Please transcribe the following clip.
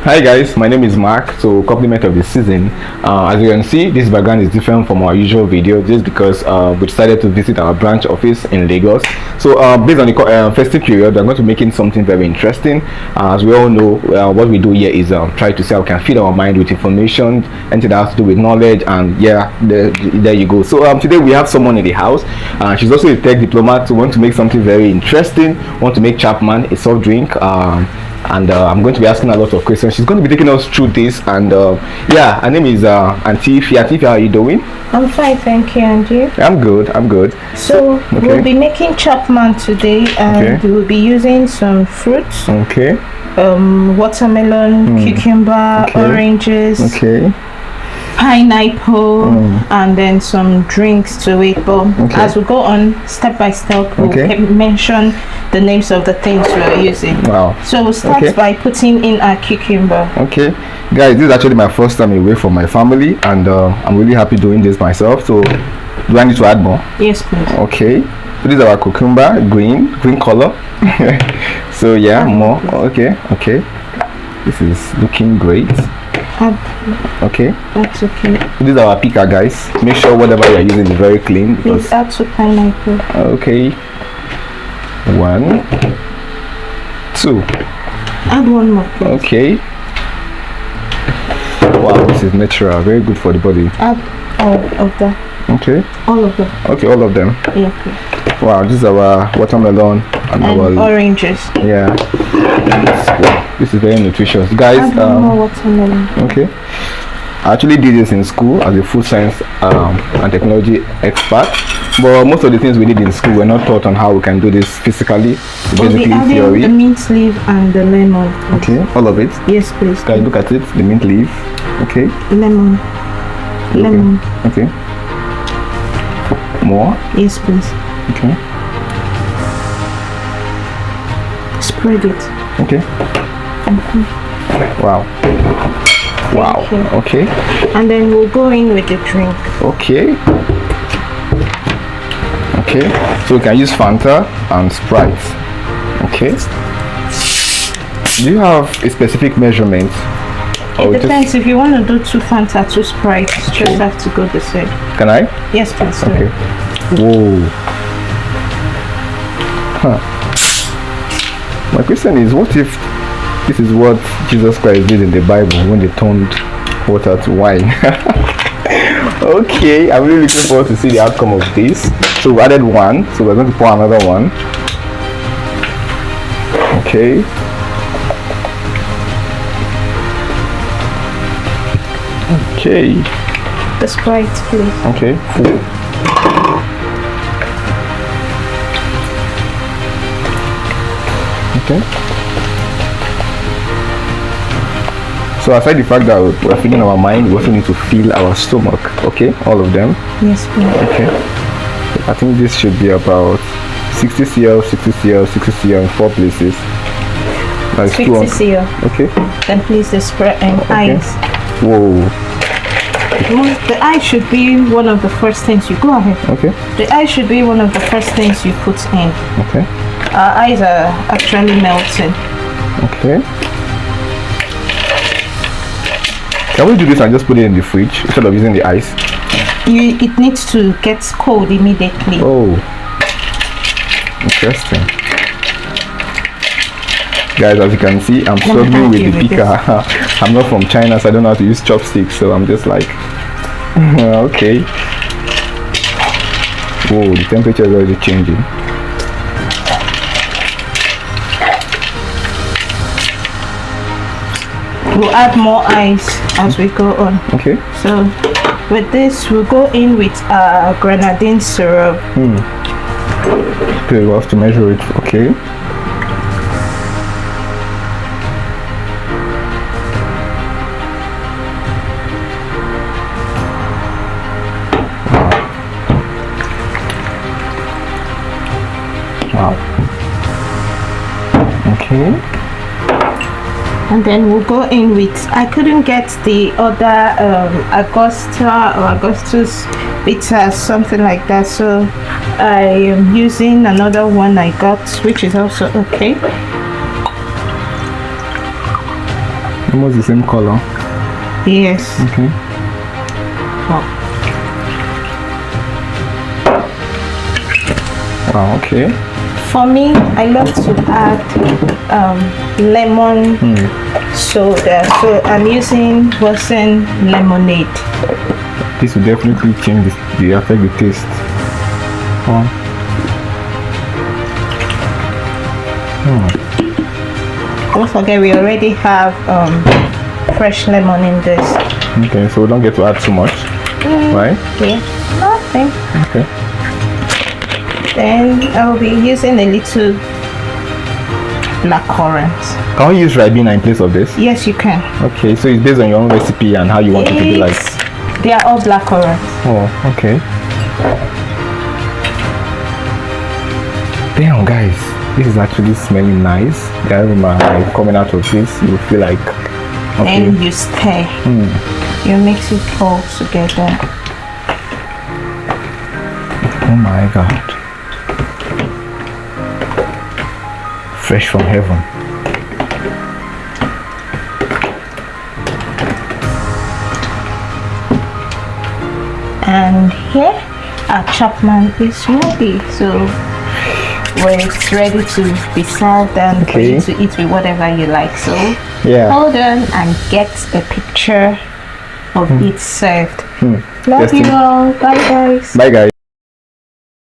Hi guys, my name is Mark. So compliment of the season. As you can see, this background is different from our usual video just because we decided to visit our branch office in Lagos. So based on the festive period, we're going to making something very interesting. As we all know, what we do here is try to see how we can feed our mind with information, anything that has to do with knowledge, and yeah, there you go. So today we have someone in the house. She's also a tech diplomat who want to make something very interesting. Want to make Chapman a soft drink. And I'm going to be asking a lot of questions. She's going to be taking us through this, and yeah, her name is Auntie Ify. Auntie Ify, how are you doing? I'm fine, thank you, and you? I'm good. So we'll be making Chapman today, and we'll be using some fruits. Okay. Watermelon, cucumber, oranges. Okay. Pineapple, and then some drinks to it. But as we go on step by step, we'll mention the names of the things we are using. Wow. So we'll start by putting in our cucumber. Okay, guys, this is actually my first time away from my family, and I'm really happy doing this myself. So do I need to add more? Yes, please. Okay, so this is our cucumber, green color. So yeah, more. Okay, this is looking great. Okay, that's okay. This is our picker, guys. Make sure whatever you are using is very clean. Please add to pineapple. Okay, 1, 2. Add one more, please. Okay. Wow, this is natural, very good for the body. Add all of them. Okay. All of them. Okay, all of them. Yeah, please. Wow, this is our watermelon and our oranges. Yeah. Wow, this is very nutritious, guys. Add more watermelon. Okay. I actually did this in school as a food science and technology expert, but most of the things we did in school were not taught on how we can do this physically. Basically, theory. The mint leaf and the lemon. Okay, all of it. Yes, please. Guys, look at it. The mint leaf. Okay. Lemon. Lemon. Okay. More. Yes, please. Okay. Spread it. Okay. Wow. Okay. And then we'll go in with the drink. Okay. So we can use Fanta and Sprite. Okay. Do you have a specific measurement? It depends. If you want to do 2 Fanta, 2 Sprite, you just have to go the same. Can I? Yes, please. Okay. Whoa. My question is, what if this is what Jesus Christ did in the Bible when they turned water to wine? Okay, I'm really looking forward to see the outcome of this. So we added 1, so we're going to pour another 1. Okay. The Sprite, please. Okay. Okay. So aside the fact that we're feeding our mind, we also need to fill our stomach. Okay, all of them. Yes, please. Okay. I think this should be about 60 cl, 60 cl, 60 cl in 4 places. That's 60 cl. Okay. Then please the spread and ice. Whoa. The ice should be one of the first things you go ahead. Okay. The ice should be one of the first things you put in. Okay. Our eyes are actually melting. Okay. Can we do this and just put it in the fridge instead of using the ice? It needs to get cold immediately. Oh, interesting. Guys, as you can see, I'm struggling with the picker. I'm not from China, so I don't know how to use chopsticks, so I'm just like, okay. Whoa, the temperature is already changing. We'll add more ice as we go on. Okay. So with this, we'll go in with grenadine syrup. Okay, we'll have to measure it. Okay. Wow. Okay. And then we'll go in with, I couldn't get the other Augusta or Augustus bitter, something like that, so I am using another one I got, which is also okay. Almost the same color. Yes. Okay. Wow, okay. For me, I love to add lemon soda. So I'm using Boston lemonade. This will definitely change the affect the taste. Wow. Don't forget we already have fresh lemon in this. Okay, so we don't get to add too much, right? Yeah, nothing. Okay. Then I'll be using a little black currant. Can we use Ribena in place of this? Yes, you can. Okay, so it's based on your own recipe and how you want it to be like. They are all black currants. Oh, okay. Damn, guys, this is actually smelling nice. The aroma like coming out of this, you feel like. Okay. Then you stir. You mix it all together. Oh my God. Fresh from heaven. And here our Chapman is ready. So it's ready to be served and for you to eat with whatever you like. So hold on and get a picture of it served. Love you all. Bye guys. Bye guys.